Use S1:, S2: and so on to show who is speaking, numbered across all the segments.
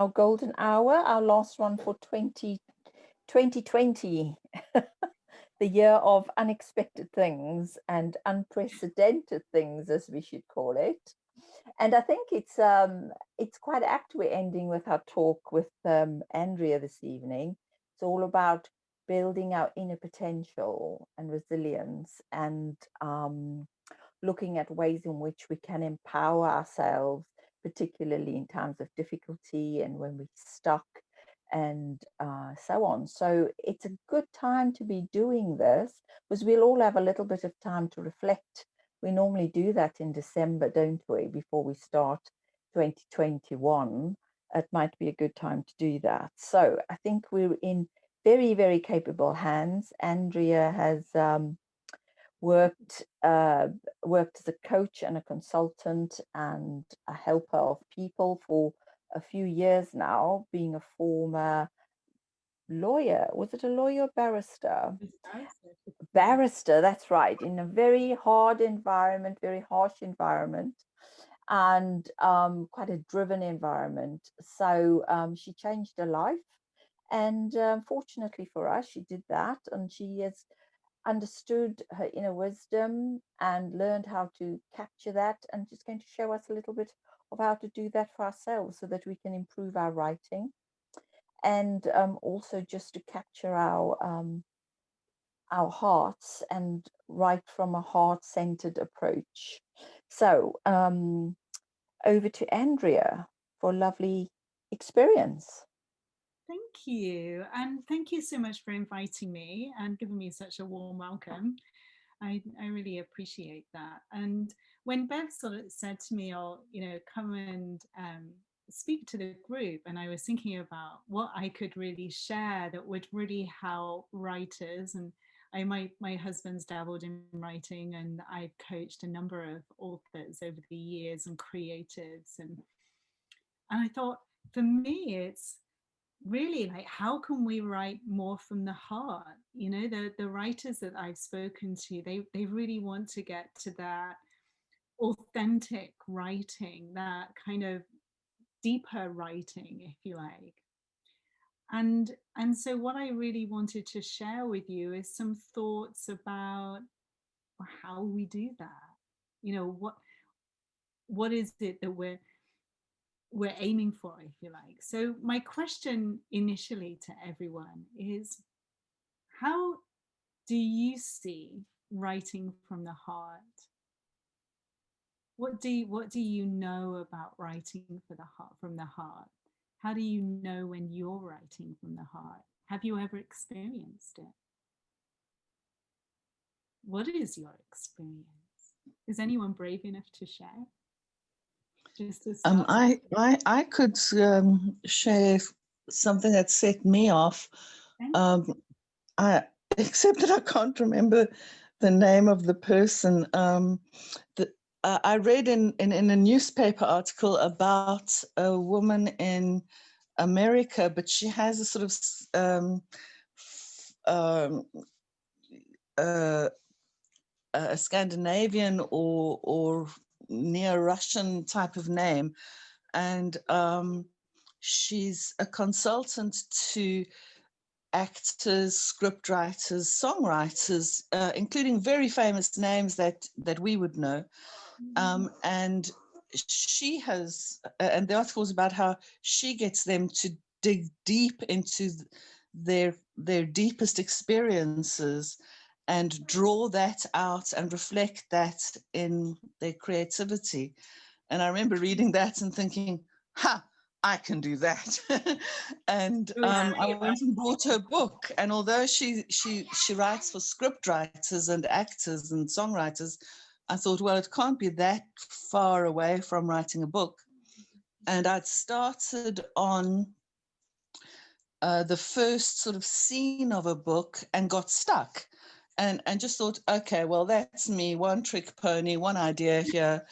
S1: golden hour, our last one for 2020, the year of unexpected things and unprecedented things, as we should call it. And I think it's quite apt we're ending with our talk with Andrea this evening. It's all about building our inner potential and resilience, and looking at ways in which we can empower ourselves, particularly in times of difficulty and when we're stuck, and so on. So it's a good time to be doing this, because we'll all have a little bit of time to reflect. We normally do that in December, don't we, before we start 2021. It might be a good time to do that. So I think we're in very, very capable hands. Andrea has worked worked as a coach and a consultant and a helper of people for a few years now, being a former lawyer. Was it a lawyer or barrister? Barrister, that's right, in a very hard environment, very harsh environment, and quite a driven environment. So she changed her life. And fortunately for us, she did that. And she has understood her inner wisdom and learned how to capture that. And she's going to show us a little bit of how to do that for ourselves so that we can improve our writing, and also just to capture our hearts and write from a heart-centered approach. So over to Andrea for a lovely experience.
S2: Thank you. And thank you so much for inviting me and giving me such a warm welcome. I really appreciate that. And when Bev sort of said to me, oh, come and speak to the group, and I was thinking about what I could really share that would really help writers. And my husband's dabbled in writing, and I've coached a number of authors over the years and creatives. And I thought, for me, it's really like, how can we write more from the heart? The writers that I've spoken to, they really want to get to that authentic writing, that kind of deeper writing, if you like. And so what I really wanted to share with you is some thoughts about how we do that. What is it that we're aiming for, if you like. So my question initially to everyone is, how do you see writing from the heart? What do you know about writing for the heart, from the heart? How do you know when you're writing from the heart? Have you ever experienced it? What is your experience? Is anyone brave enough to share? Just to start.
S3: I could share something that set me off. I except that I can't remember the name of the person. I read in a newspaper article about a woman in America, but she has a sort of a Scandinavian or near Russian type of name, and she's a consultant to actors, scriptwriters, songwriters, including very famous names that we would know. And she has, and the article is about how she gets them to dig deep into their deepest experiences and draw that out and reflect that in their creativity. And I remember reading that and thinking, ha, I can do that. And I went and bought her book. And although she writes for script writers and actors and songwriters, I thought, well, it can't be that far away from writing a book. And I'd started on the first sort of scene of a book and got stuck. And just thought, okay, well, that's me, one trick pony, one idea here.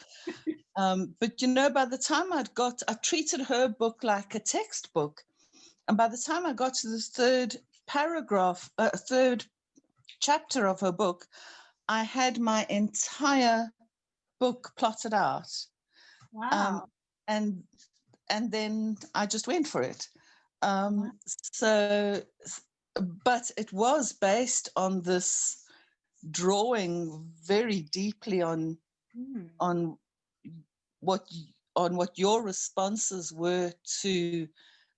S3: But, by the time I treated her book like a textbook. And by the time I got to the third chapter of her book, I had my entire book plotted out.
S2: Wow.
S3: And and then I just went for it. So, but it was based on this drawing very deeply on what your responses were to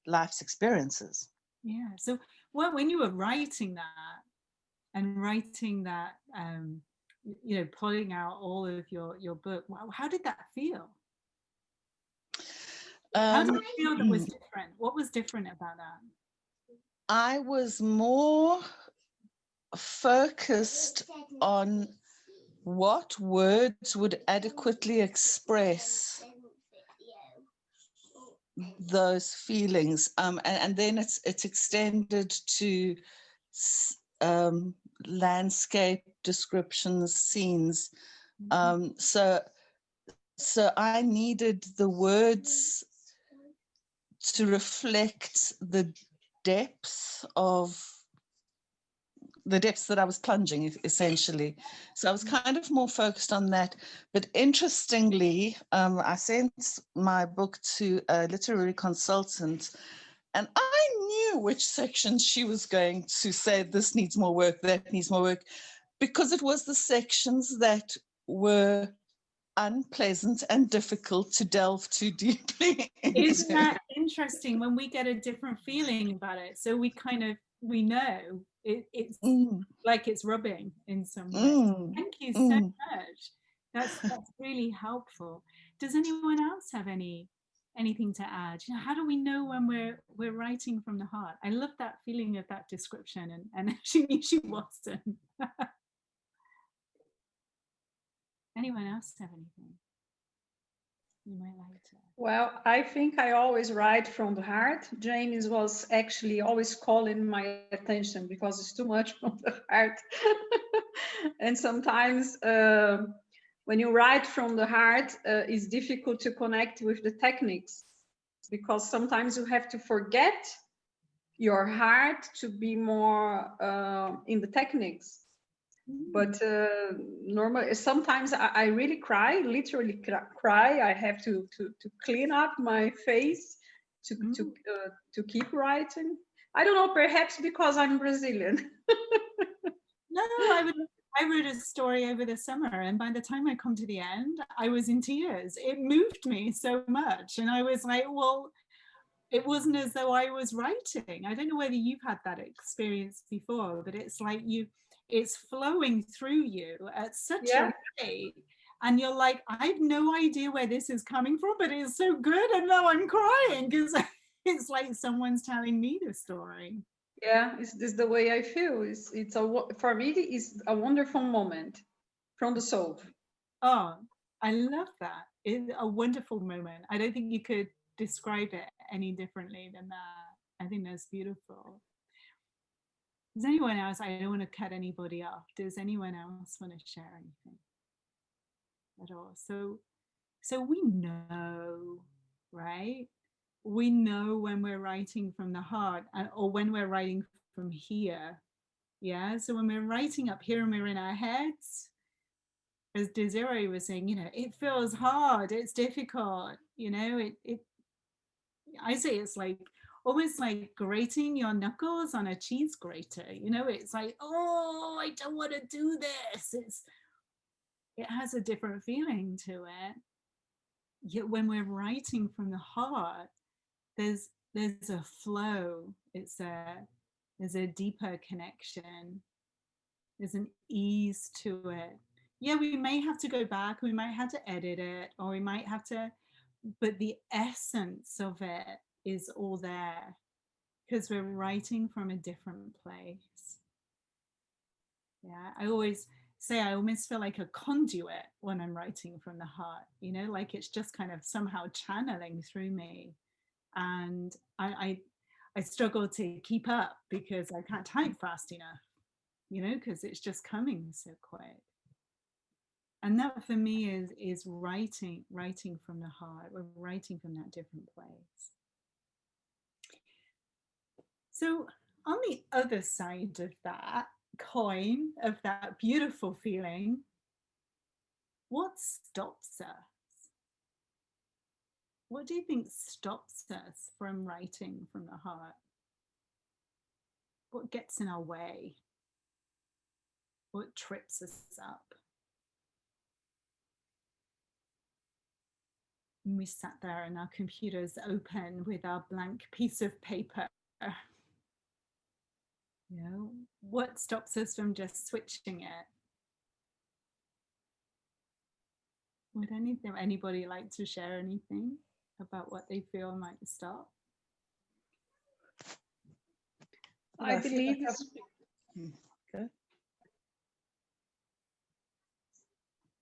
S3: life's experiences.
S2: Yeah. So when you were writing that, you know, pulling out all of your book, how did that feel? How did it feel that was different? What was different about that?
S3: I was more focused on what words would adequately express those feelings, and then it's extended to landscape descriptions, scenes. So I needed the words to reflect the depth that I was plunging, essentially. So I was kind of more focused on that. But interestingly, I sent my book to a literary consultant, and I knew which sections she was going to say, this needs more work, that needs more work, because it was the sections that were unpleasant and difficult to delve too deeply into.
S2: Isn't that interesting when we get a different feeling about it? So we know it's like it's rubbing in some way. Thank you so much. That's really helpful. Does anyone else have anything to add? You know, how do we know when we're writing from the heart? I love that feeling of that description, and she knew she wasn't. Anyone else have anything you might like to?
S4: Well, I think I always write from the heart. James was actually always calling my attention because it's too much from the heart. And sometimes when you write from the heart, it's difficult to connect with the techniques, because sometimes you have to forget your heart to be more in the techniques. But normally, sometimes I really cry, literally cry. I have to clean up my face to keep writing. I don't know, perhaps because I'm Brazilian.
S2: No, I wrote a story over the summer, and by the time I come to the end, I was in tears. It moved me so much, and I was like, well, it wasn't as though I was writing. I don't know whether you've had that experience before, but it's like it's flowing through you at such a rate, and you're like, I have no idea where this is coming from, but it's so good, and now I'm crying because it's like someone's telling me the story.
S4: Yeah, this is the way I feel. For me, it's a wonderful moment from the soul.
S2: Oh, I love that. It's a wonderful moment. I don't think you could describe it any differently than that. I think that's beautiful. Does anyone else? I don't want to cut anybody off. Does anyone else want to share anything at all? So we know, right? We know when we're writing from the heart, or when we're writing from here. Yeah. So when we're writing up here and we're in our heads, as Desiree was saying, you know, it feels hard, it's difficult, you know, I say it's like almost like grating your knuckles on a cheese grater, you know, it's like, oh, I don't want to do this. It has a different feeling to it. Yet when we're writing from the heart, there's a flow, there's a deeper connection, there's an ease to it. Yeah, we may have to go back, we might have to edit it, or we might have to, but the essence of it is all there because we're writing from a different place. Yeah, I always say I almost feel like a conduit when I'm writing from the heart, you know, like it's just kind of somehow channeling through me. And I struggle to keep up because I can't type fast enough, you know, because it's just coming so quick. And that for me is writing from the heart. We're writing from that different place. So on the other side of that coin, of that beautiful feeling, what stops us? What do you think stops us from writing from the heart? What gets in our way? What trips us up? And we sat there and our computers open with our blank piece of paper. You know, what stops us from just switching it? Would anybody like to share anything about what they feel might stop?
S4: I believe it's
S3: Okay.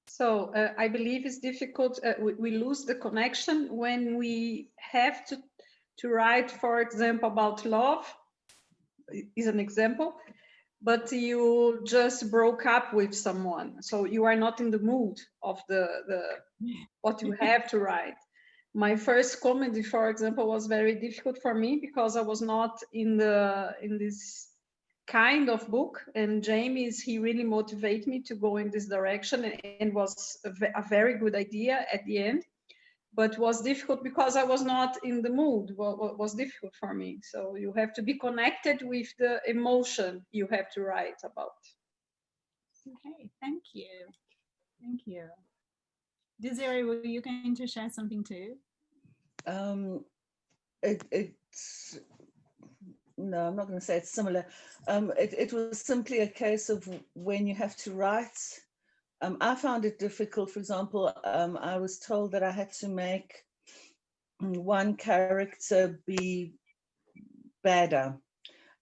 S4: so. I believe it's difficult. We lose the connection when we have to write, for example, about love. Is an example, but you just broke up with someone, so you are not in the mood of the what you have to write. My first comedy, for example, was very difficult for me because I was not in this kind of book, and James, he really motivated me to go in this direction, and was a very good idea at the end, but was difficult because I was not in the mood. What was difficult for me. So you have to be connected with the emotion you have to write about.
S2: Okay, thank you. Thank you. Desiree, were you going to share something too?
S3: It's no, I'm not going to say it's similar. It was simply a case of when you have to write. I found it difficult. For example, I was told that I had to make one character be badder,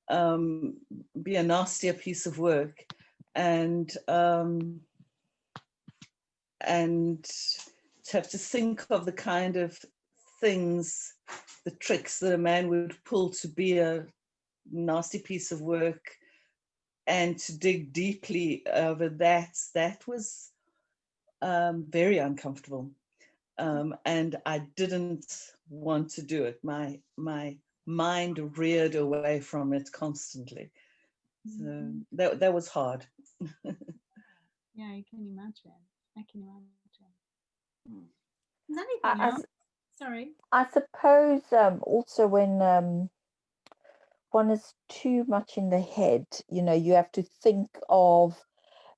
S3: be a nastier piece of work, and to have to think of the kind of things, the tricks that a man would pull to be a nasty piece of work, and to dig deeply over that was very uncomfortable, and I didn't want to do it. My mind reared away from it constantly, so that was hard.
S2: Yeah, I can imagine. I can imagine. Is anything else? Sorry.
S1: I suppose also when one is too much in the head, you know, you have to think of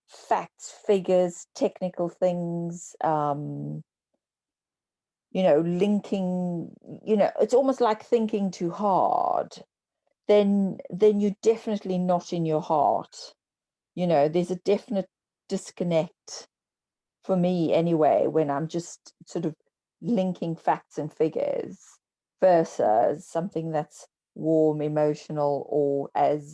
S1: facts, figures, technical things, you know, linking, you know, it's almost like thinking too hard. Then you're definitely not in your heart. You know, there's a definite disconnect for me anyway when I'm just sort of linking facts and figures versus something that's warm, emotional, or as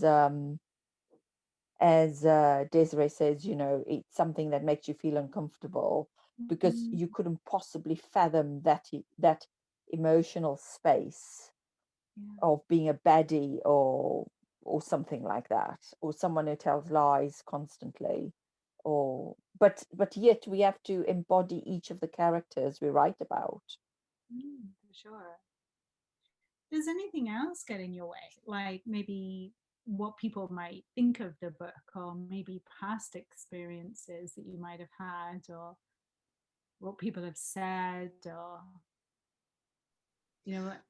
S1: Desiree says, you know, it's something that makes you feel uncomfortable because you couldn't possibly fathom that emotional space of being a baddie or something like that, or someone who tells lies constantly, or but yet we have to embody each of the characters we write about.
S2: For sure. Does anything else get in your way? Like maybe what people might think of the book, or maybe past experiences that you might have had, or what people have said, or you know what?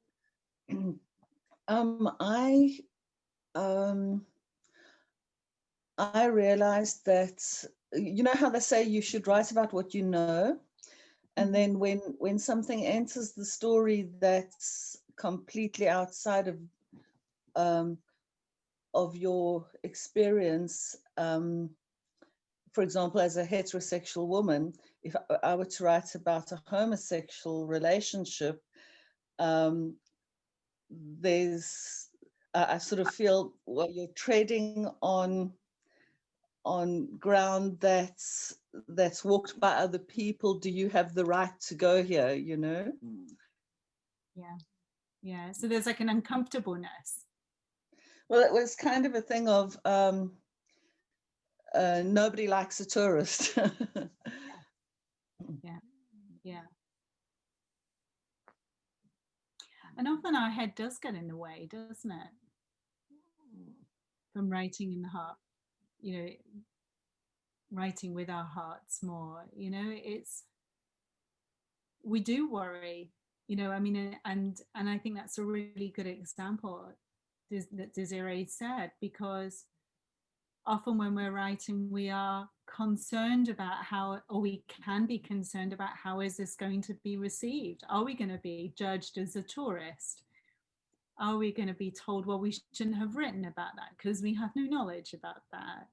S3: I realized that, you know how they say you should write about what you know, and then when something enters the story that's completely outside of your experience, for example, as a heterosexual woman, if I were to write about a homosexual relationship, there's I sort of feel, well, you're treading on ground that's walked by other people. Do you have the right to go here, you know?
S2: Yeah, so there's like an uncomfortableness.
S3: Well, it was kind of a thing of nobody likes a tourist.
S2: Yeah. And often our head does get in the way, doesn't it? From writing in the heart, you know, writing with our hearts more, you know, we do worry You know, I mean, and I think that's a really good example that Desiree said, because often when we're writing, we are concerned about how, or we can be concerned about how is this going to be received? Are we going to be judged as a tourist? Are we going to be told, well, we shouldn't have written about that because we have no knowledge about that?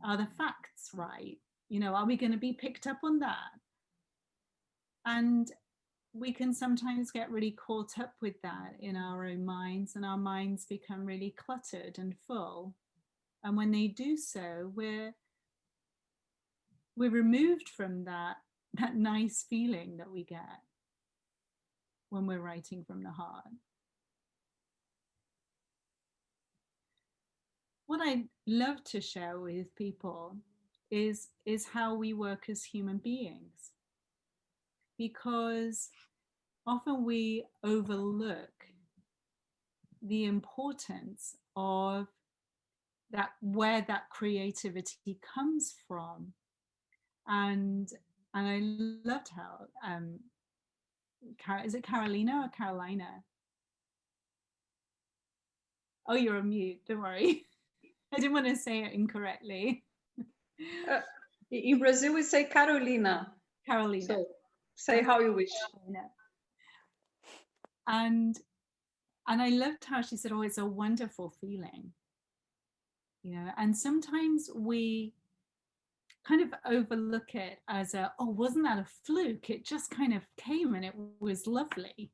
S2: Are the facts right? You know, are we going to be picked up on that? And we can sometimes get really caught up with that in our own minds, and our minds become really cluttered and full. And when they do so, we're removed from that nice feeling that we get when we're writing from the heart. What I love to share with people is how we work as human beings, because often we overlook the importance of that, where that creativity comes from. And I loved how is it Carolina or Carolina? Oh, you're on mute, don't worry. I didn't want to say it incorrectly.
S4: In Brazil, we say Carolina.
S2: Carolina.
S4: So say how you wish.
S2: Carolina. And I loved how she said, oh, it's a wonderful feeling. You know, and sometimes we kind of overlook it as a, oh, wasn't that a fluke? It just kind of came and it was lovely.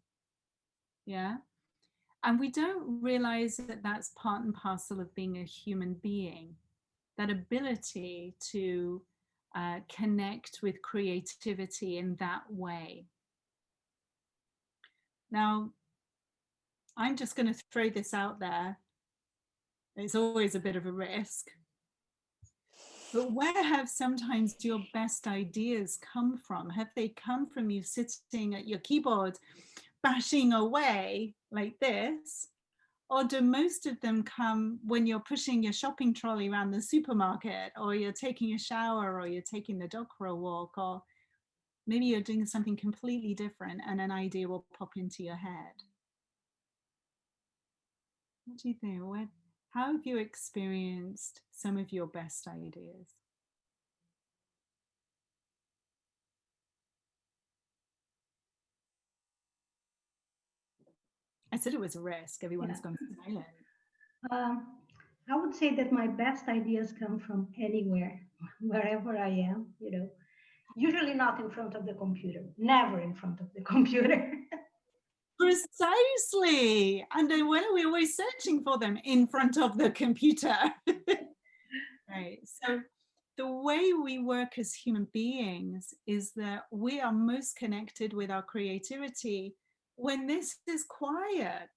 S2: Yeah. And we don't realize that that's part and parcel of being a human being, that ability to connect with creativity in that way. Now, I'm just going to throw this out there. It's always a bit of a risk. But where have sometimes your best ideas come from? Have they come from you sitting at your keyboard, bashing away like this? Or do most of them come when you're pushing your shopping trolley around the supermarket, or you're taking a shower, or you're taking the dog for a walk, or maybe you're doing something completely different and an idea will pop into your head? What do you think? How have you experienced some of your best ideas? I said it was a risk. Everyone's gone silent.
S5: I would say that my best ideas come from anywhere, wherever I am, you know, usually not in front of the computer, never in front of the computer.
S2: Precisely. And then when are we always searching for them? In front of the computer. Right. So the way we work as human beings is that we are most connected with our creativity when this is quiet.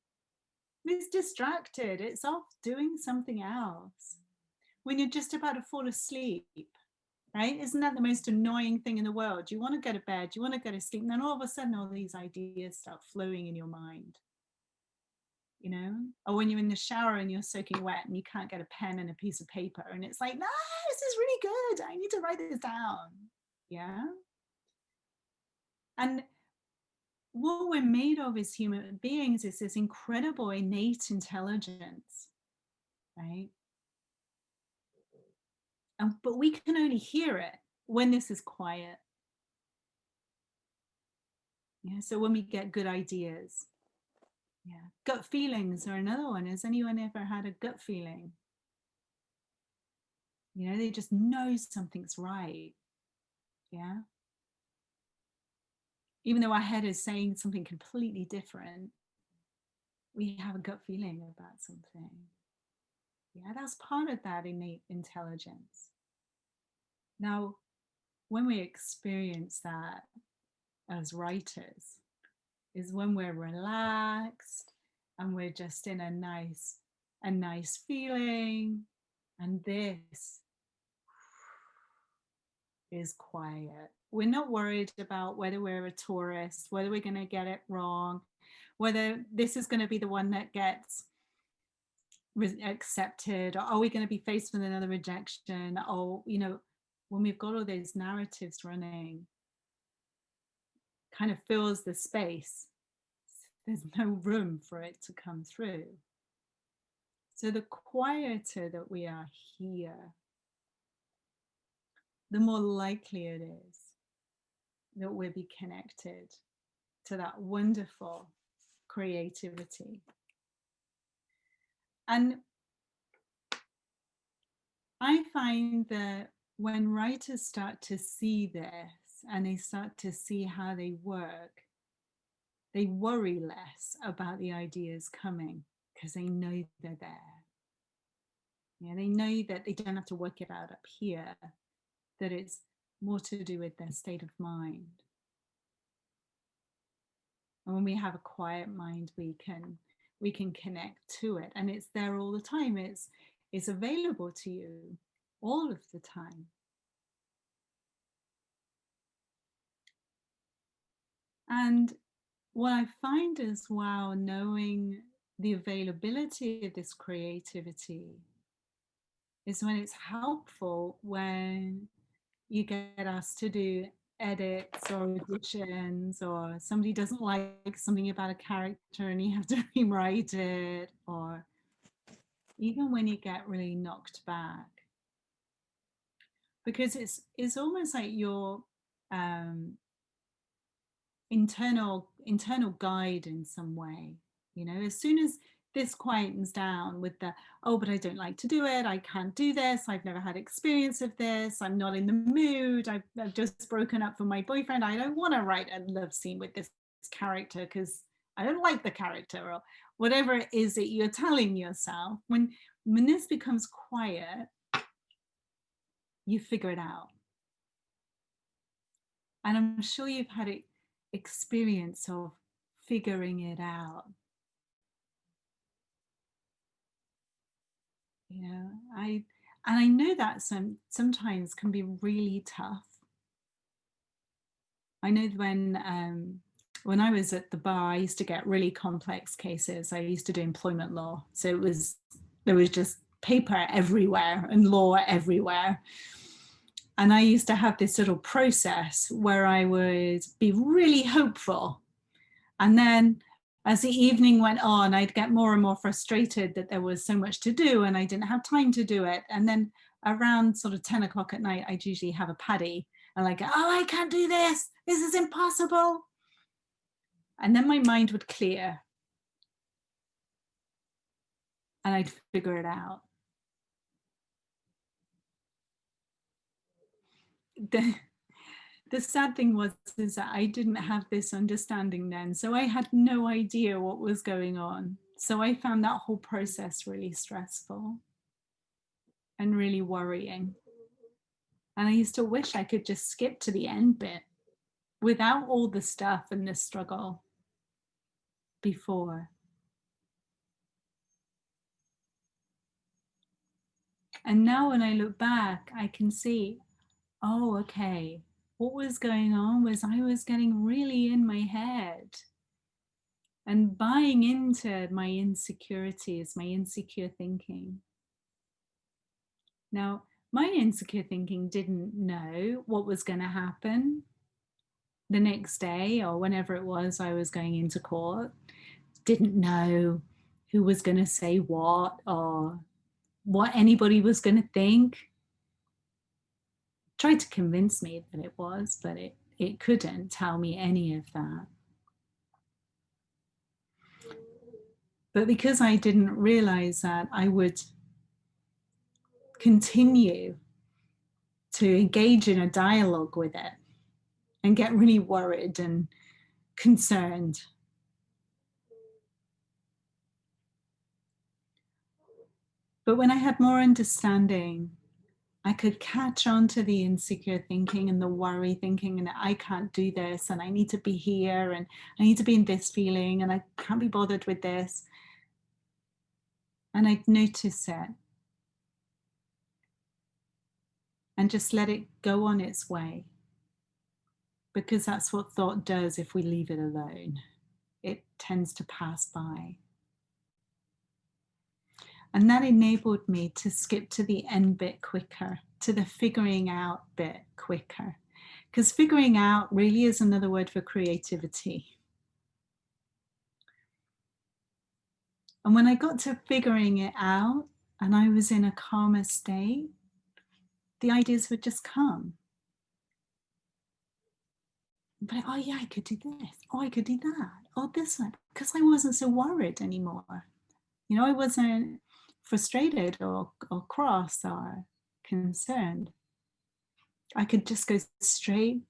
S2: It's distracted. It's off doing something else. When you're just about to fall asleep, right? Isn't that the most annoying thing in the world? You want to go to bed, you want to go to sleep, and then all of a sudden all these ideas start flowing in your mind. You know? Or when you're in the shower and you're soaking wet and you can't get a pen and a piece of paper, and it's like, no, this is really good. I need to write this down. Yeah. And what we're made of as human beings is this incredible innate intelligence, right? But we can only hear it when this is quiet. Yeah, so when we get good ideas. Yeah, gut feelings are another one. Has anyone ever had a gut feeling? You know, they just know something's right. Yeah. Even though our head is saying something completely different, we have a gut feeling about something. Yeah, that's part of that innate intelligence. Now, when we experience that as writers, is when we're relaxed and we're just in a nice feeling, and this is quiet. We're not worried about whether we're a tourist, whether we're going to get it wrong, whether this is going to be the one that gets accepted, or are we going to be faced with another rejection? Or, you know, when we've got all those narratives running, kind of fills the space there's no room for it to come through. So the quieter that we are here, the more likely it is that we'll be connected to that wonderful creativity. And I find that when writers start to see this and they start to see how they work, they worry less about the ideas coming because they know they're there. Yeah, they know that they don't have to work it out up here, that it's more to do with their state of mind. And when we have a quiet mind, we can connect to it, and it's there all the time. It's available to you all of the time. And what I find as well, knowing the availability of this creativity, is when it's helpful when you get asked to do edits or additions, or somebody doesn't like something about a character and you have to rewrite it, or even when you get really knocked back, because it's almost like your internal guide in some way. You know, as soon as this quietens down with the, oh, but I don't like to do it, I can't do this, I've never had experience of this, I'm not in the mood, I've just broken up with my boyfriend, I don't want to write a love scene with this character because I don't like the character, or whatever it is that you're telling yourself, when this becomes quiet, you figure it out. And I'm sure you've had experience of figuring it out. You know, I know that sometimes can be really tough. I know when I was at the bar, I used to get really complex cases. I used to do employment law, so there was just paper everywhere and law everywhere. And I used to have this little process where I would be really hopeful, and then as the evening went on, I'd get more and more frustrated that there was so much to do and I didn't have time to do it. And then around sort of 10 o'clock at night, I'd usually have a paddy and like, oh, I can't do this. This is impossible. And then my mind would clear and I'd figure it out. The sad thing is that I didn't have this understanding then. So I had no idea what was going on. So I found that whole process really stressful and really worrying. And I used to wish I could just skip to the end bit without all the stuff and the struggle before. And now when I look back, I can see, oh, okay, what was going on was I was getting really in my head and buying into my insecurities, my insecure thinking. Now, my insecure thinking didn't know what was going to happen the next day or whenever it was I was going into court. Didn't know who was going to say what or what anybody was going to think. Tried to convince me that it was, but it couldn't tell me any of that. But because I didn't realize that, I would continue to engage in a dialogue with it and get really worried and concerned. But when I had more understanding, I could catch on to the insecure thinking and the worry thinking, and I can't do this, and I need to be here, and I need to be in this feeling, and I can't be bothered with this. And I'd notice it and just let it go on its way, because that's what thought does if we leave it alone. It tends to pass by. And that enabled me to skip to the end bit quicker, to the figuring out bit quicker. Because figuring out really is another word for creativity. And when I got to figuring it out and I was in a calmer state, the ideas would just come. But oh yeah, I could do this. Oh, I could do that. Oh, this one. Because I wasn't so worried anymore. You know, I wasn't frustrated or cross or concerned. I could just go straight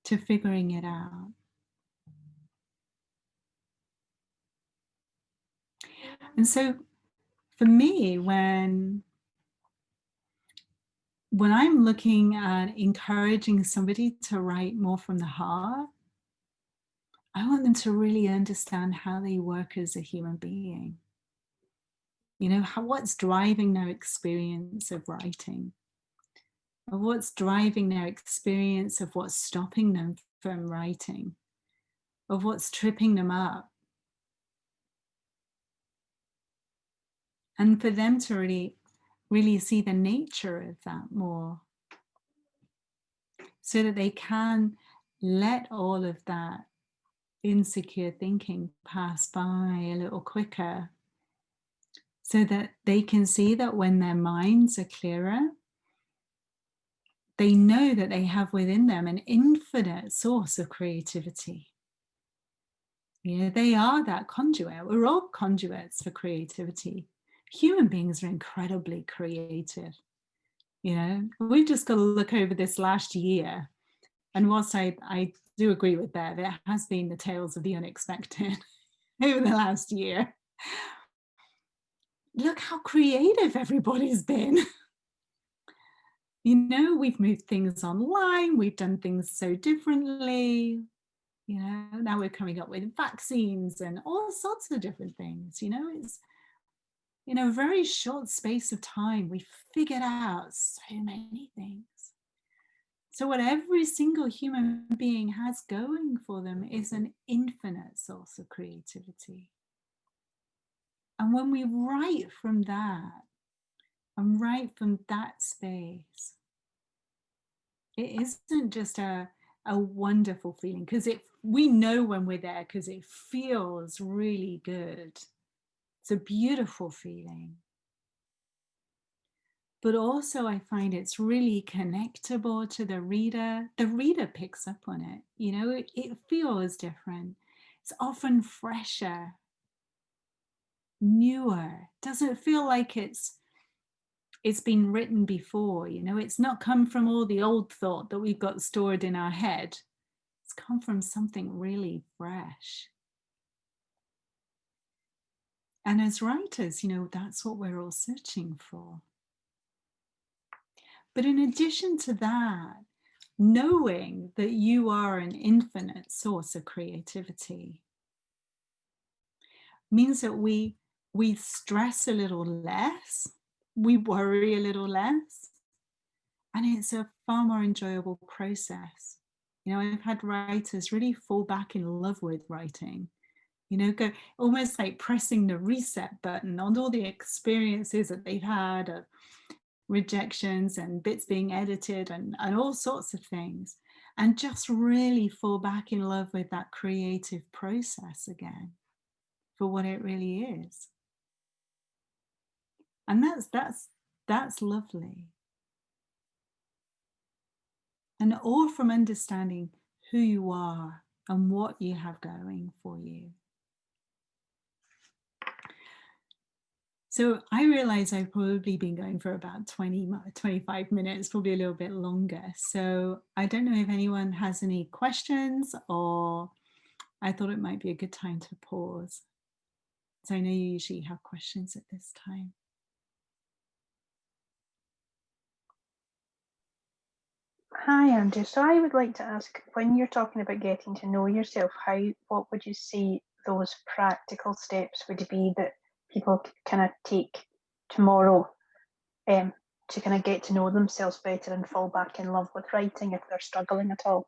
S2: to figuring it out. And so for me, when I'm looking at encouraging somebody to write more from the heart, I want them to really understand how they work as a human being. You know, what's driving their experience of writing, or what's driving their experience of what's stopping them from writing, of what's tripping them up. And for them to really see the nature of that more, so that they can let all of that insecure thinking pass by a little quicker, so that they can see that when their minds are clearer, they know that they have within them an infinite source of creativity. You know, they are that conduit. We're all conduits for creativity. Human beings are incredibly creative. You know, we've just got to look over this last year. And whilst I do agree with that, it has been the tales of the unexpected over the last year. Look how creative everybody's been. You know, we've moved things online, we've done things so differently. You know, now we're coming up with vaccines and all sorts of different things. You know, it's in a very short space of time, we've figured out so many things. So what every single human being has going for them is an infinite source of creativity. And when we write from that, and write from that space, it isn't just a wonderful feeling, because we know when we're there, because it feels really good. It's a beautiful feeling. But also I find it's really connectable to the reader. The reader picks up on it. You know, it feels different. It's often fresher, newer. Doesn't feel like it's been written before. You know, it's not come from all the old thought that we've got stored in our head. It's come from something really fresh. And as writers, you know, that's what we're all searching for. But in addition to that, knowing that you are an infinite source of creativity means that we stress a little less, we worry a little less, and it's a far more enjoyable process. You know, I've had writers really fall back in love with writing, you know, go almost like pressing the reset button on all the experiences that they've had of rejections and bits being edited and all sorts of things, and just really fall back in love with that creative process again for what it really is. And that's lovely. And all from understanding who you are and what you have going for you. So I realize I've probably been going for about 25 minutes, probably a little bit longer. So I don't know if anyone has any questions, or I thought it might be a good time to pause. So I know you usually have questions at this time.
S6: Hi, Andrew. So I would like to ask, when you're talking about getting to know yourself, what would you say those practical steps would be that people kind of take tomorrow to kind of get to know themselves better and fall back in love with writing if they're struggling at all?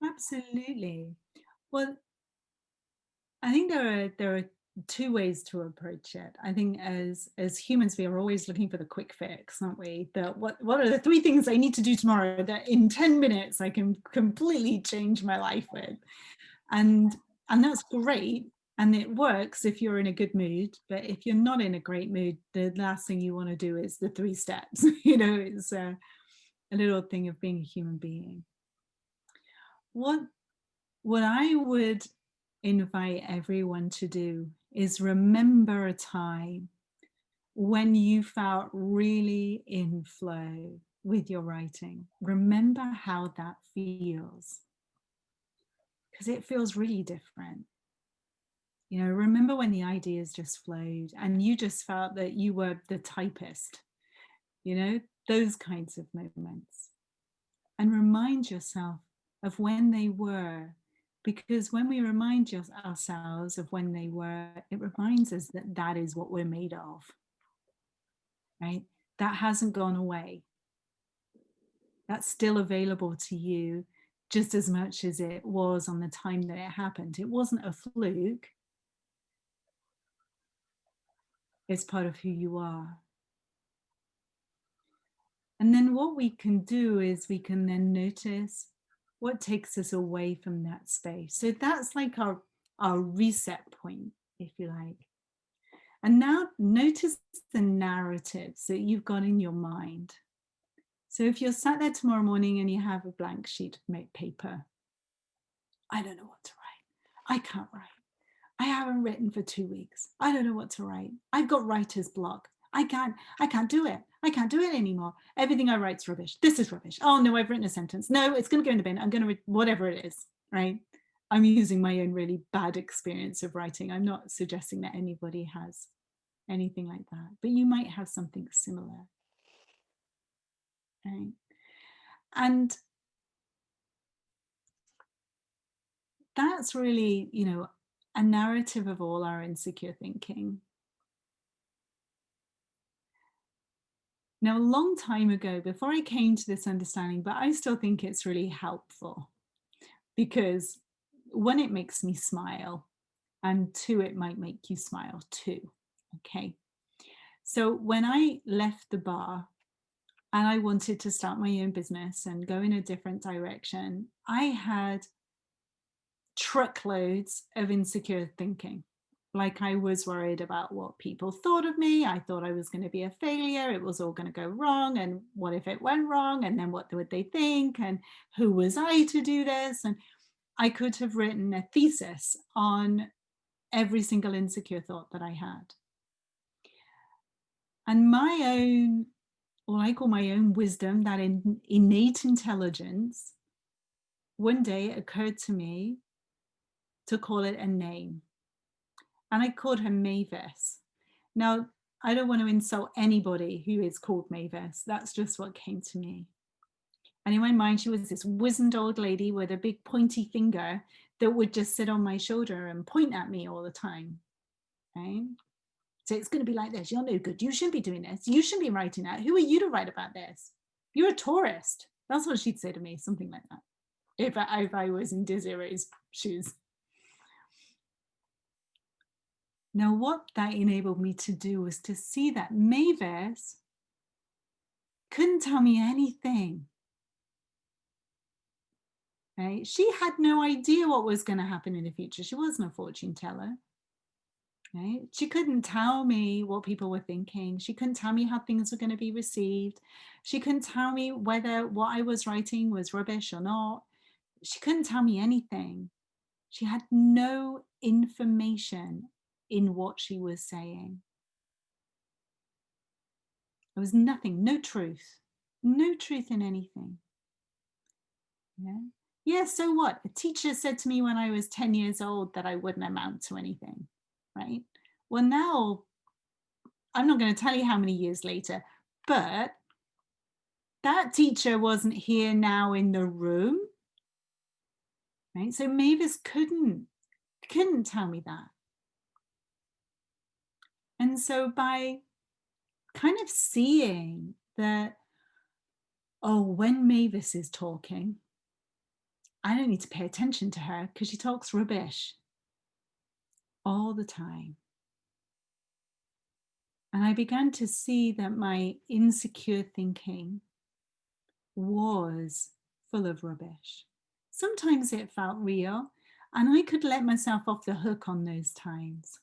S2: Absolutely. Well, I think there are two ways to approach it. I think as humans, we are always looking for the quick fix, aren't we? What are the 3 things I need to do tomorrow that in 10 minutes I can completely change my life with? And that's great. And it works if you're in a good mood, but if you're not in a great mood, the last thing you want to do is the 3 steps. You know, it's a little thing of being a human being. What I would invite everyone to do is remember a time when you felt really in flow with your writing. Remember how that feels, because it feels really different. You know, remember when the ideas just flowed and you just felt that you were the typist, you know, those kinds of moments. And remind yourself of when they were, because when we remind ourselves of when they were, it reminds us that that is what we're made of, right? That hasn't gone away. That's still available to you just as much as it was on the time that it happened. It wasn't a fluke. It's part of who you are. And then what we can do is we can then notice what takes us away from that space. So that's like our reset point, if you like. And now notice the narratives that you've got in your mind. So if you're sat there tomorrow morning and you have a blank sheet of paper, I don't know what to write. I can't write. I haven't written for 2 weeks. I don't know what to write. I've got writer's block. I can't do it. I can't do it anymore. Everything I write's rubbish. This is rubbish. Oh no, I've written a sentence. No, it's going to go in the bin. I'm going to read whatever it is, right? I'm using my own really bad experience of writing. I'm not suggesting that anybody has anything like that, but you might have something similar, right? And that's really, you know, a narrative of all our insecure thinking. Now, a long time ago, before I came to this understanding, but I still think it's really helpful, because one, it makes me smile, and two, it might make you smile too, okay? So when I left the bar and I wanted to start my own business and go in a different direction, I had truckloads of insecure thinking. Like, I was worried about what people thought of me. I thought I was going to be a failure. It was all going to go wrong. And what if it went wrong? And then what would they think? And who was I to do this? And I could have written a thesis on every single insecure thought that I had. And my own, what I call my own wisdom, that innate intelligence, one day it occurred to me to call it a name. And I called her Mavis. Now, I don't want to insult anybody who is called Mavis. That's just what came to me. And in my mind, she was this wizened old lady with a big pointy finger that would just sit on my shoulder and point at me all the time, right? So it's going to be like this. You're no good. You shouldn't be doing this. You shouldn't be writing that. Who are you to write about this? You're a tourist. That's what she'd say to me, something like that, if I was in Desiree's shoes. Now, what that enabled me to do was to see that Mavis couldn't tell me anything. Right? She had no idea what was going to happen in the future. She wasn't a fortune teller. Right? She couldn't tell me what people were thinking. She couldn't tell me how things were going to be received. She couldn't tell me whether what I was writing was rubbish or not. She couldn't tell me anything. She had no information in what she was saying. There was nothing, no truth in anything. Yeah, so what? A teacher said to me when I was 10 years old that I wouldn't amount to anything, right? Well, now, I'm not going to tell you how many years later, but that teacher wasn't here now in the room, right? So Mavis couldn't tell me that. And so by kind of seeing that, oh, when Mavis is talking, I don't need to pay attention to her because she talks rubbish all the time. And I began to see that my insecure thinking was full of rubbish. Sometimes it felt real. And I could let myself off the hook on those times.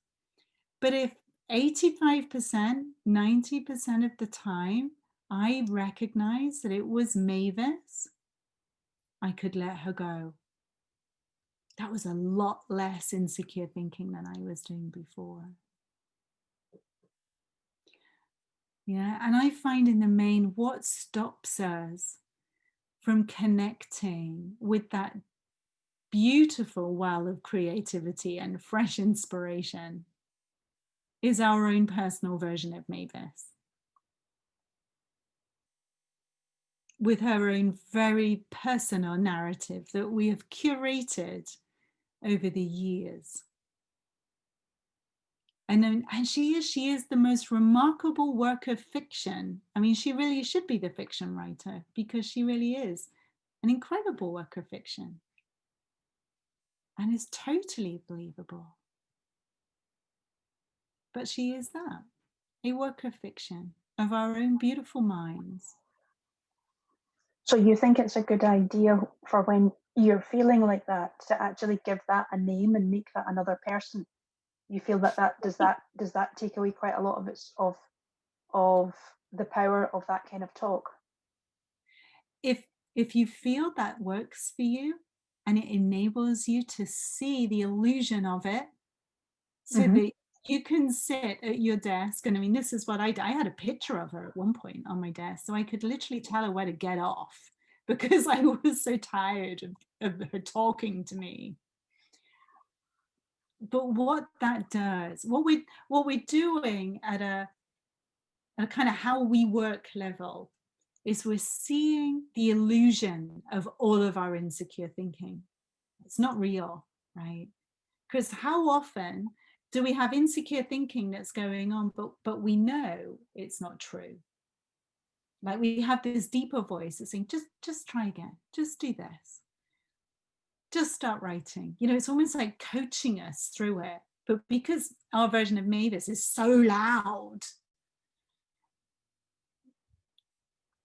S2: But if 85%, 90% of the time, I recognized that it was Mavis, I could let her go. That was a lot less insecure thinking than I was doing before. Yeah, and I find in the main what stops us from connecting with that beautiful well of creativity and fresh inspiration is our own personal version of Mavis, with her own very personal narrative that we have curated over the years. And she is the most remarkable work of fiction. I mean, she really should be the fiction writer, because she really is an incredible work of fiction and is totally believable. But she is that, a work of fiction of our own beautiful minds.
S6: So you think it's a good idea for when you're feeling like that to actually give that a name and make that another person? You feel that does that take away quite a lot of its of the power of that kind of talk?
S2: If you feel that works for you and it enables you to see the illusion of it, so that you can sit at your desk, and I mean, this is what I had a picture of her at one point on my desk, so I could literally tell her where to get off because I was so tired of her talking to me. But what that does, what we're doing at a kind of how we work level, is we're seeing the illusion of all of our insecure thinking. It's not real, right? Because how often do we have insecure thinking that's going on, but we know it's not true? Like we have this deeper voice that's saying, just try again, just do this, just start writing. You know, it's almost like coaching us through it. But because our version of Mavis is so loud,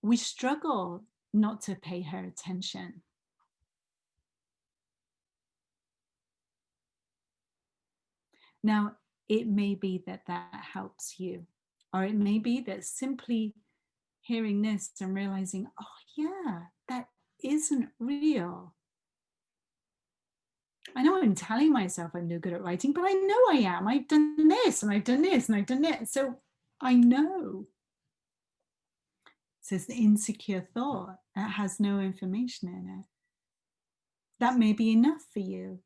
S2: we struggle not to pay her attention. Now, it may be that helps you, or it may be that simply hearing this and realizing, oh yeah, that isn't real. I know I'm telling myself I'm no good at writing, but I know I am. I've done this and I've done this and I've done that. So I know. So it's the insecure thought that has no information in it. That may be enough for you.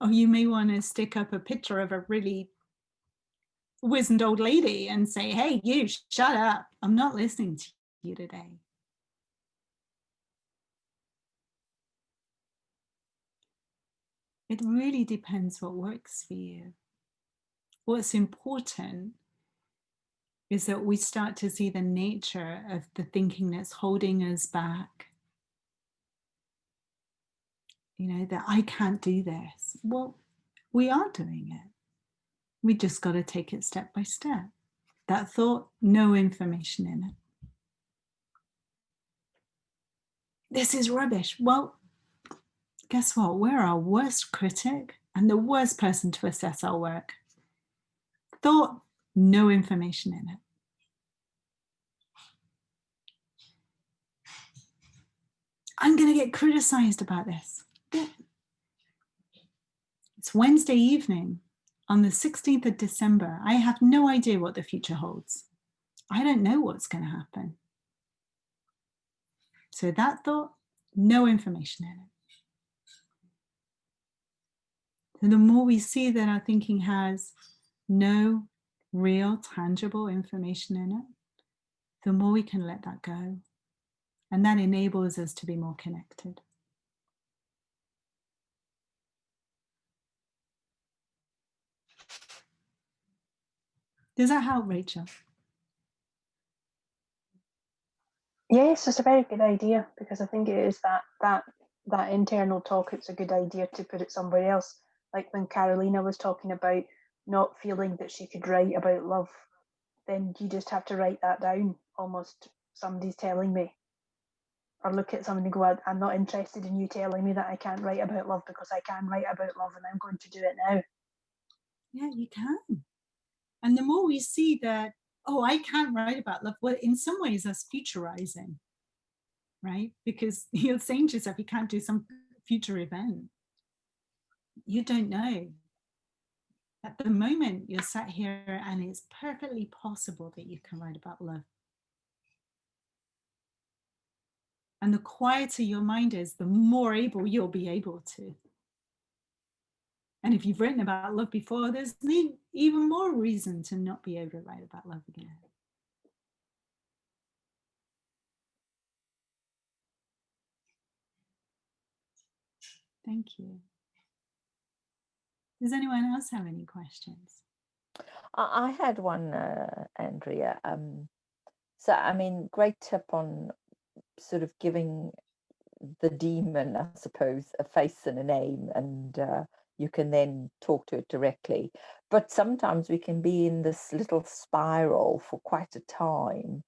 S2: Or you may want to stick up a picture of a really wizened old lady and say, hey, you, shut up. I'm not listening to you today. It really depends what works for you. What's important is that we start to see the nature of the thinking that's holding us back. You know, that I can't do this. Well, we are doing it. We just got to take it step by step. That thought, no information in it. This is rubbish. Well, guess what? We're our worst critic and the worst person to assess our work. Thought, no information in it. I'm going to get criticized about this. It's Wednesday evening on the 16th of December. I have no idea what the future holds. I don't know what's going to happen. So that thought, no information in it. So the more we see that our thinking has no real, tangible information in it, the more we can let that go. And that enables us to be more connected. Does that help, Rachel?
S6: Yes, it's a very good idea, because I think it is that internal talk. It's a good idea to put it somewhere else. Like when Carolina was talking about not feeling that she could write about love, then you just have to write that down. Almost somebody's telling me. or look at someone and go, I'm not interested in you telling me that I can't write about love, because I can write about love and I'm going to do it now.
S2: Yeah, you can. And the more we see that, oh, I can't write about love, well, in some ways that's futurizing, right? Because you're saying to yourself, you can't do some future event. You don't know. At the moment, you're sat here and it's perfectly possible that you can write about love. And the quieter your mind is, the more able you'll be able to. And if you've written about love before, there's even more reason to not be able to write about love again. Thank you. Does anyone else have any questions?
S1: I had one, Andrea. So, I mean, great tip on sort of giving the demon, I suppose, a face and a name, and you can then talk to it directly. But sometimes we can be in this little spiral for quite a time.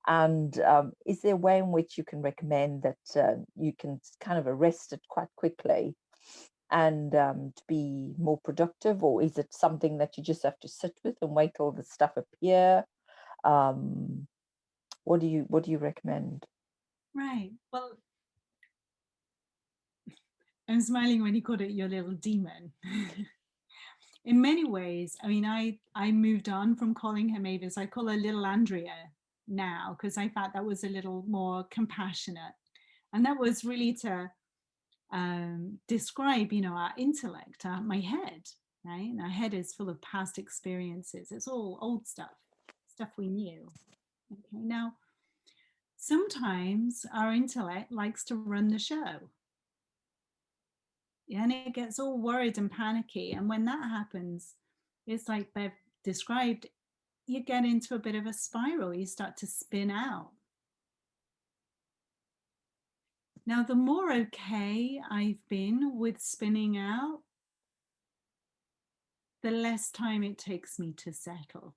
S1: And is there a way in which you can recommend that you can kind of arrest it quite quickly and to be more productive? Or is it something that you just have to sit with and wait till the stuff appear? What do you recommend?
S2: Right. Well, I'm smiling when you called it your little demon. In many ways, I mean, I moved on from calling her Mavis. I call her little Andrea now, because I thought that was a little more compassionate. And that was really to describe, you know, our intellect, my head, right? And our head is full of past experiences. It's all old stuff we knew. Okay, now, sometimes our intellect likes to run the show. Yeah, and it gets all worried and panicky. And when that happens, it's like Bev described, you get into a bit of a spiral. You start to spin out. Now, the more okay I've been with spinning out, the less time it takes me to settle.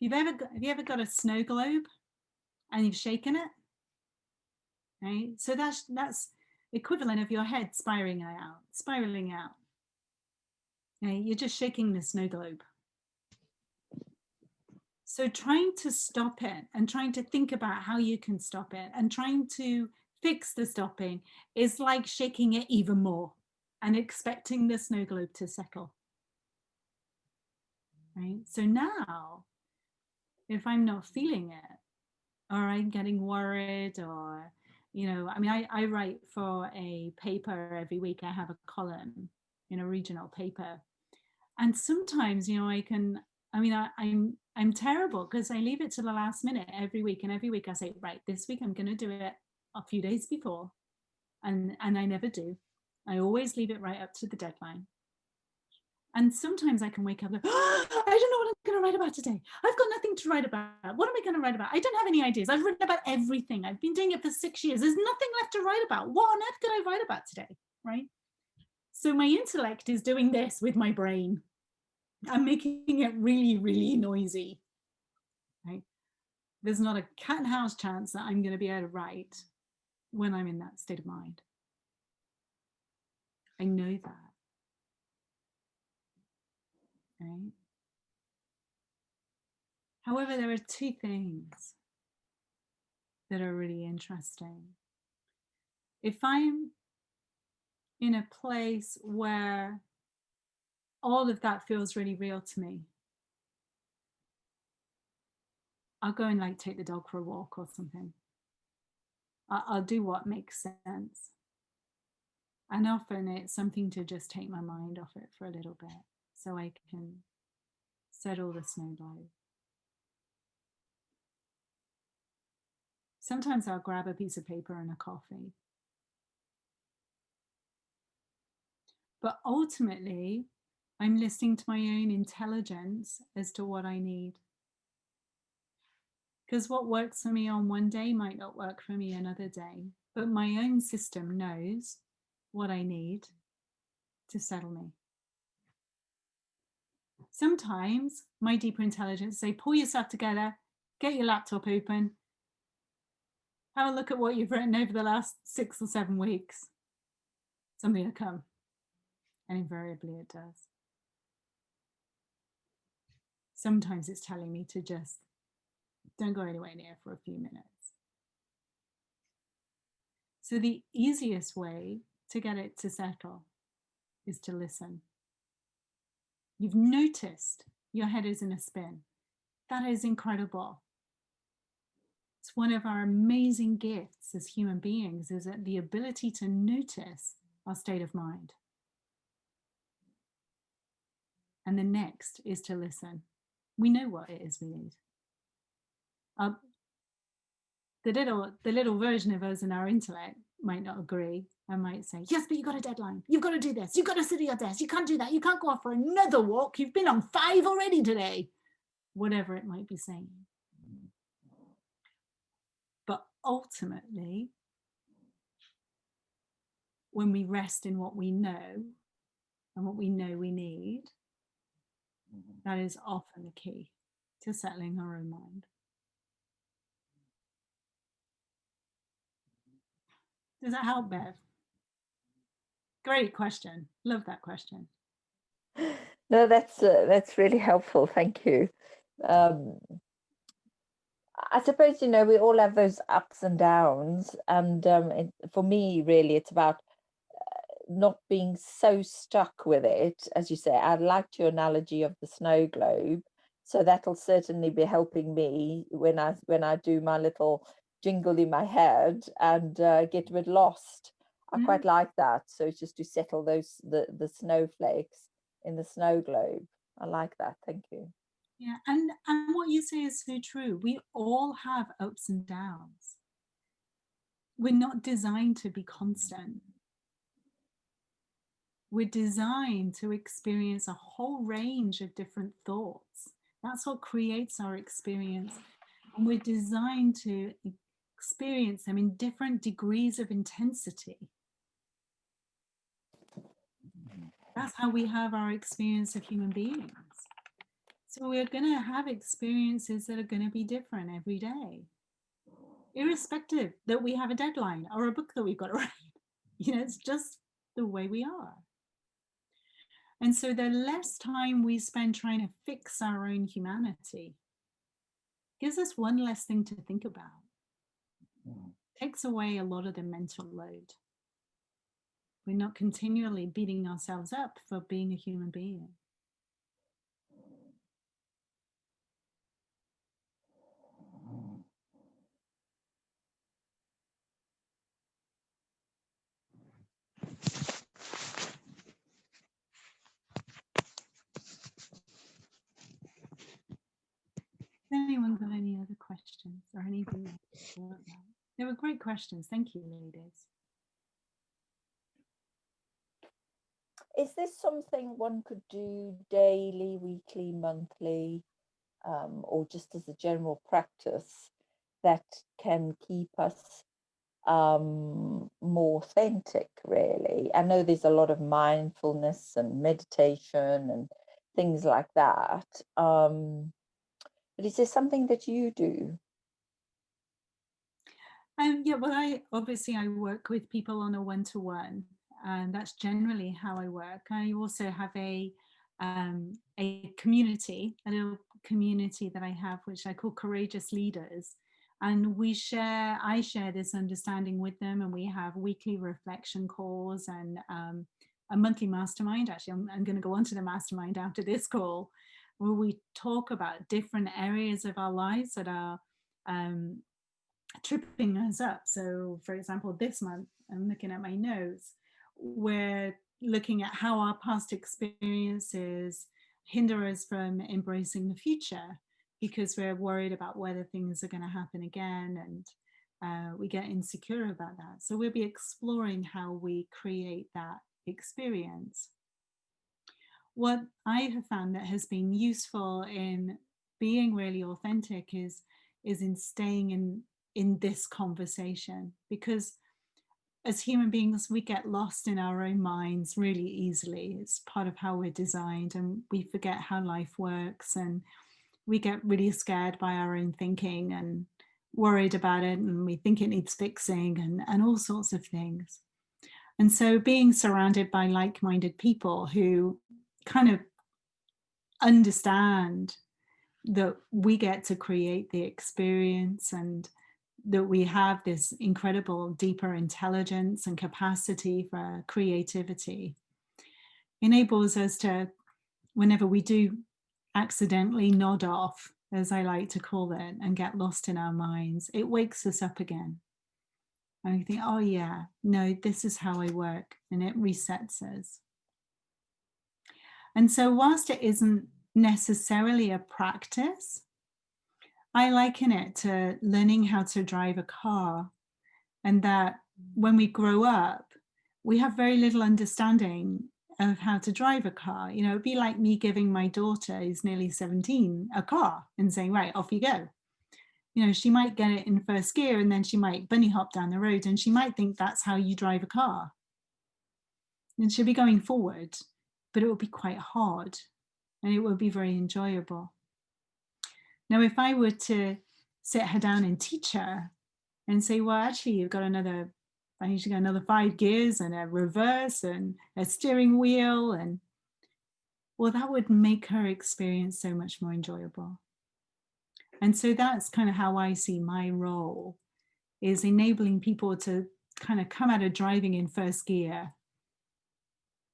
S2: Have you ever got a snow globe and you've shaken it? Right? So that's equivalent of your head spiraling out. Okay? You're just shaking the snow globe. So trying to stop it and trying to think about how you can stop it and trying to fix the stopping is like shaking it even more and expecting the snow globe to settle. Right? So now, if I'm not feeling it, or I'm getting worried, or, you know, I mean, I write for a paper every week. I have a column in a regional paper. And sometimes, you know, I'm terrible because I leave it to the last minute every week. And every week I say, right, this week I'm going to do it a few days before. And I never do. I always leave it right up to the deadline. And sometimes I can wake up like, oh, I don't know what I'm going to write about today. I've got nothing to write about. What am I going to write about? I don't have any ideas. I've written about everything. I've been doing it for 6 years. There's nothing left to write about. What on earth could I write about today? Right? So my intellect is doing this with my brain. I'm making it really, really noisy. Right? There's not a cat and house chance that I'm going to be able to write when I'm in that state of mind. I know that. Right? However, there are two things that are really interesting. If I'm in a place where all of that feels really real to me, I'll go and like take the dog for a walk or something. I'll do what makes sense. And often it's something to just take my mind off it for a little bit so I can settle the snow globe. Sometimes I'll grab a piece of paper and a coffee. But ultimately, I'm listening to my own intelligence as to what I need. Because what works for me on one day might not work for me another day. But my own system knows what I need to settle me. Sometimes my deeper intelligence say, pull yourself together, get your laptop open, Have a look at what you've written over the last 6 or 7 weeks. Something will come. And invariably it does. Sometimes it's telling me to just don't go anywhere near for a few minutes. So the easiest way to get it to settle is to listen. You've noticed your head is in a spin. That is incredible. It's one of our amazing gifts as human beings, is that the ability to notice our state of mind. And the next is to listen. We know what it is we need. The little version of us in our intellect might not agree and might say, yes, but you've got a deadline. You've got to do this. You've got to sit at your desk. You can't do that. You can't go off for another walk. You've been on 5 already today. Whatever it might be saying. But ultimately, when we rest in what we know and what we know we need, that is often the key to settling our own mind. Does that help, Bev? Great question. Love that question.
S1: No, that's really helpful. Thank you. I suppose, you know, we all have those ups and downs, and for me, really, it's about not being so stuck with it. As you say, I liked your analogy of the snow globe, so that'll certainly be helping me when I do my little jingle in my head and get a bit lost. I quite like that. So it's just to settle those the snowflakes in the snow globe. I like that. Thank you.
S2: Yeah, and what you say is so true. We all have ups and downs. We're not designed to be constant. We're designed to experience a whole range of different thoughts. That's what creates our experience. And we're designed to experience them in different degrees of intensity. That's how we have our experience of human beings. So we're going to have experiences that are going to be different every day, irrespective that we have a deadline or a book that we've got to write. You know, it's just the way we are. And so the less time we spend trying to fix our own humanity gives us one less thing to think about. Takes away a lot of the mental load. We're not continually beating ourselves up for being a human being. Has anyone got any other questions or anything? They were great questions. Thank you, ladies.
S1: Is this something one could do daily, weekly, monthly, or just as a general practice that can keep us more authentic, really? I know there's a lot of mindfulness and meditation and things like that. But is there something that you do?
S2: Yeah, well, I work with people on a one-to-one, and that's generally how I work. I also have a community, a little community that I have, which I call Courageous Leaders, and I share this understanding with them, and we have weekly reflection calls and a monthly mastermind. Actually, I'm going to go on to the mastermind after this call, where we talk about different areas of our lives that are tripping us up. So for example, this month, I'm looking at my notes, we're looking at how our past experiences hinder us from embracing the future, because we're worried about whether things are going to happen again, and we get insecure about that. So we'll be exploring how we create that experience. What I have found that has been useful in being really authentic is in staying in this conversation, because as human beings, we get lost in our own minds really easily. It's part of how we're designed, and we forget how life works, and we get really scared by our own thinking, and worried about it and we think it needs fixing and all sorts of things. And so being surrounded by like-minded people who kind of understand that we get to create the experience and that we have this incredible deeper intelligence and capacity for creativity enables us to, whenever we do accidentally nod off, as I like to call it, and get lost in our minds, it wakes us up again. And we think, oh yeah, no, this is how I work, and it resets us. And so whilst it isn't necessarily a practice, I liken it to learning how to drive a car, and that when we grow up, we have very little understanding of how to drive a car. You know, it'd be like me giving my daughter, who's nearly 17, a car and saying, right, off you go. You know, she might get it in first gear and then she might bunny hop down the road and she might think that's how you drive a car. And she'll be going forward, but it will be quite hard and it will be very enjoyable. Now, if I were to sit her down and teach her and say, well, actually, you've got another, I need to get another 5 gears and a reverse and a steering wheel, and well, that would make her experience so much more enjoyable. And so that's kind of how I see my role, is enabling people to kind of come out of driving in first gear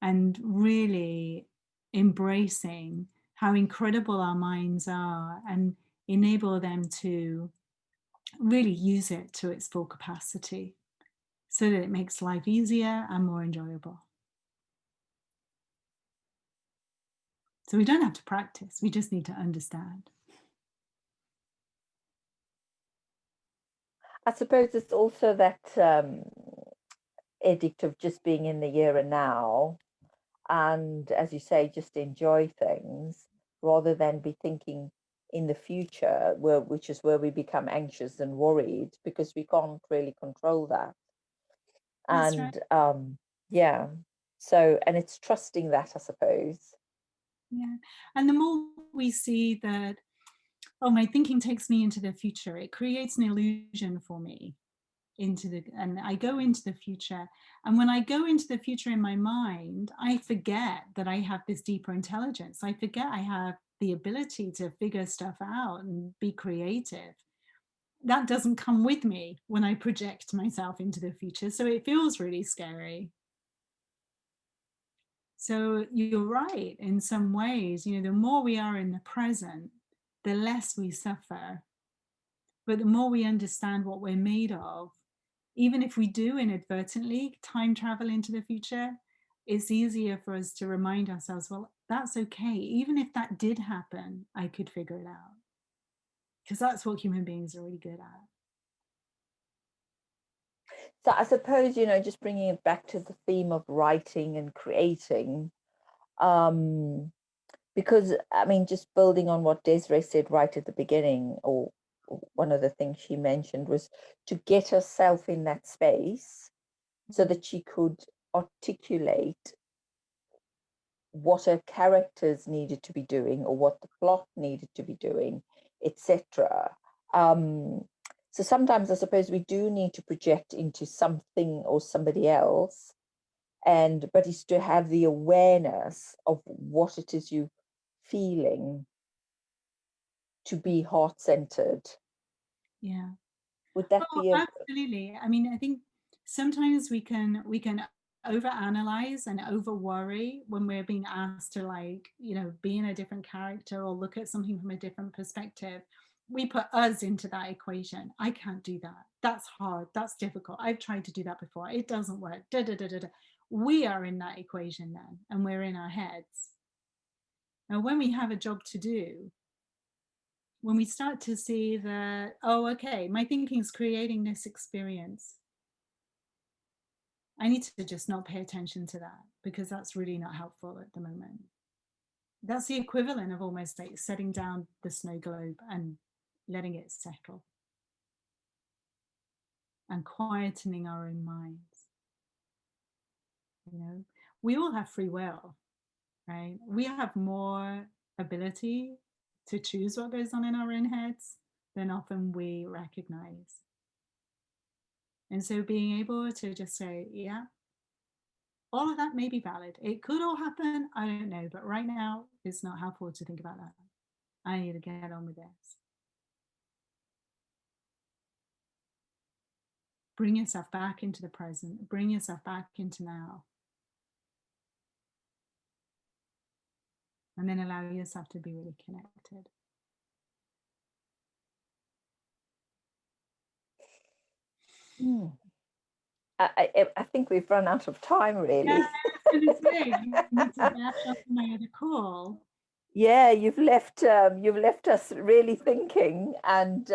S2: and really embracing how incredible our minds are and enable them to really use it to its full capacity so that it makes life easier and more enjoyable. So we don't have to practice, we just need to understand.
S1: I suppose it's also that edict of just being in the here and now, and as you say, just enjoy things rather than be thinking in the future, which is where we become anxious and worried because we can't really control that.
S2: That's
S1: And
S2: right.
S1: yeah, so, and it's trusting that, I suppose.
S2: Yeah, and the more we see that, oh, my thinking takes me into the future, it creates an illusion for me and I go into the future. And when I go into the future in my mind, I forget that I have this deeper intelligence. I forget I have the ability to figure stuff out and be creative. That doesn't come with me when I project myself into the future. So it feels really scary. So you're right, in some ways, you know, the more we are in the present, the less we suffer. But the more we understand what we're made of, even if we do inadvertently time travel into the future, it's easier for us to remind ourselves, well, that's okay. Even if that did happen, I could figure it out. Because that's what human beings are really good at.
S1: So I suppose, you know, just bringing it back to the theme of writing and creating, because I mean, just building on what Desiree said right at the beginning, or one of the things she mentioned was to get herself in that space so that she could articulate what her characters needed to be doing or what the plot needed to be doing, etc. So sometimes I suppose we do need to project into something or somebody else, but it's to have the awareness of what it is you're feeling to be heart-centered.
S2: Yeah.
S1: Would that be
S2: absolutely. I mean, I think sometimes we can overanalyze and over worry when we're being asked to, like, you know, be in a different character or look at something from a different perspective. We put us into that equation. I can't do that. That's hard. That's difficult. I've tried to do that before. It doesn't work. Da, da, da, da, da. We are in that equation then, and we're in our heads. Now, when we have a job to do, when we start to see that, oh, okay, my thinking's creating this experience, I need to just not pay attention to that because that's really not helpful at the moment. That's the equivalent of almost like setting down the snow globe and letting it settle and quietening our own minds. You know, we all have free will, right? We have more ability to choose what goes on in our own heads than often we recognize. And so being able to just say, yeah, all of that may be valid. It could all happen, I don't know, but right now it's not helpful to think about that. I need to get on with this. Bring yourself back into the present, bring yourself back into now. And then allow yourself to be really connected.
S1: I think we've run out of time, really.
S2: Yeah, I was gonna say, I need to dash off to my other call.
S1: Yeah, you've left us really thinking and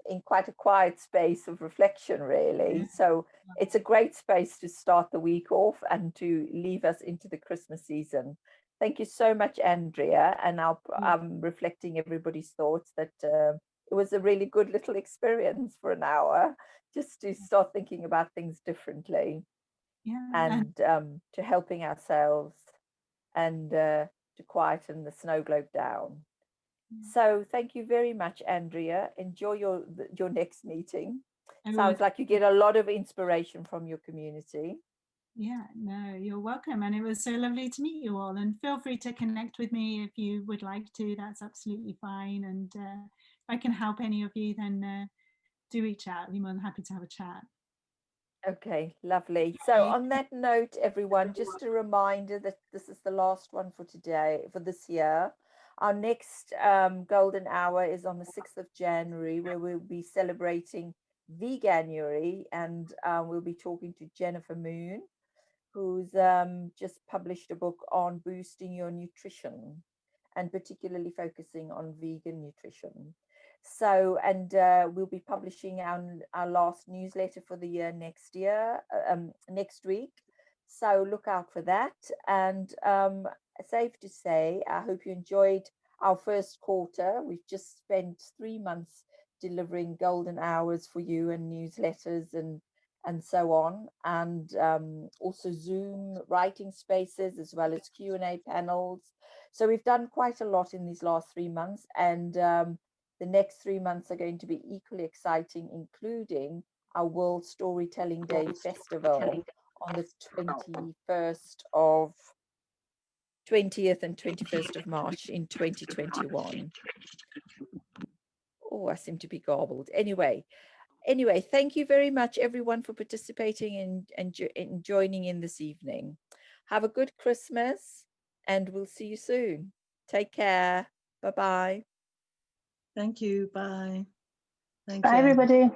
S1: in quite a quiet space of reflection, really.
S2: Yeah.
S1: So it's a great space to start the week off and to leave us into the Christmas season. Thank you so much, Andrea. And I'm reflecting everybody's thoughts that it was a really good little experience for an hour, just to start thinking about things differently,
S2: Yeah.
S1: and to helping ourselves and to quieten the snow globe down. So thank you very much, Andrea. Enjoy your next meeting. Sounds like you get a lot of inspiration from your community.
S2: Yeah, no, you're welcome. And it was so lovely to meet you all. And feel free to connect with me if you would like to. That's absolutely fine. And if I can help any of you, then do reach out. I'd be more than happy to have a chat.
S1: Okay, lovely. So on that note, everyone, just a reminder that this is the last one for today, for this year. Our next golden hour is on the 6th of January, where we'll be celebrating Veganuary, and we'll be talking to Jennifer Moon, who's just published a book on boosting your nutrition and particularly focusing on vegan nutrition. So, and we'll be publishing our last newsletter for the year next week. So look out for that. And safe to say, I hope you enjoyed our first quarter. We've just spent 3 months delivering golden hours for you and newsletters and so on, and also Zoom writing spaces as well as Q&A panels. So we've done quite a lot in these last 3 months, and the next 3 months are going to be equally exciting, including our World Storytelling Day Festival on the 20th and 21st of March in 2021. Oh, I seem to be garbled. Anyway, thank you very much, everyone, for participating and joining in this evening. Have a good Christmas, and we'll see you soon. Take care. Bye-bye.
S3: Thank you. Bye. Thank
S6: Bye,
S3: you.
S6: everybody.